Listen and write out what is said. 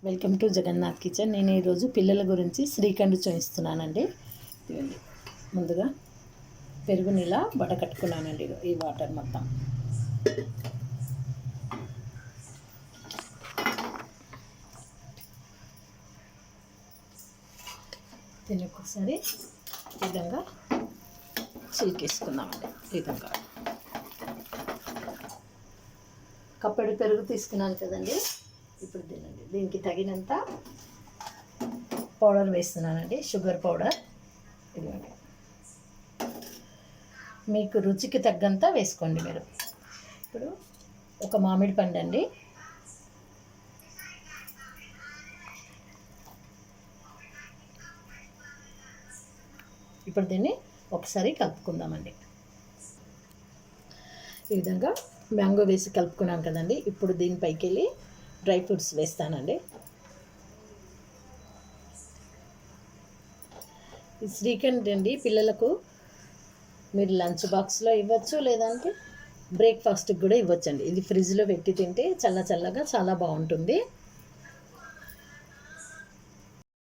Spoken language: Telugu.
Welcome to Jagannadh kitchen. నేను ఈరోజు పిల్లల గురించి శ్రీఖండ్ చూపిస్తున్నానండి. ముందుగా పెరుగుని ఇలా వడకట్టుకున్నానండి. ఈ వాటర్ మొత్తం దీన్ని ఒకసారి ఈ విధంగా చిలికేసుకుందామండి. ఈ విధంగా కప్పడి పెరుగు తీసుకున్నాను కదండి. ఇప్పుడు తినండి. దీనికి తగినంత పౌడర్ వేస్తున్నానండి, షుగర్ పౌడర్. ఇదిగోండి, మీకు రుచికి తగ్గంత వేసుకోండి మీరు. ఇప్పుడు ఒక మామిడి పండు అండి, ఇప్పుడు దీన్ని ఒకసారి కలుపుకుందామండి. ఈ విధంగా మ్యాంగో వేసి కలుపుకున్నాను కదండి. ఇప్పుడు దీనిపైకి వెళ్ళి డ్రై ఫ్రూట్స్ వేస్తానండి. ఈ శ్రీఖండ్ అండి పిల్లలకు మీరు లంచ్ బాక్స్లో ఇవ్వచ్చు, లేదంటే బ్రేక్ఫాస్ట్కి కూడా ఇవ్వచ్చండి. ఇది ఫ్రిడ్జ్లో పెట్టి తింటే చల్లగా చాలా బాగుంటుంది.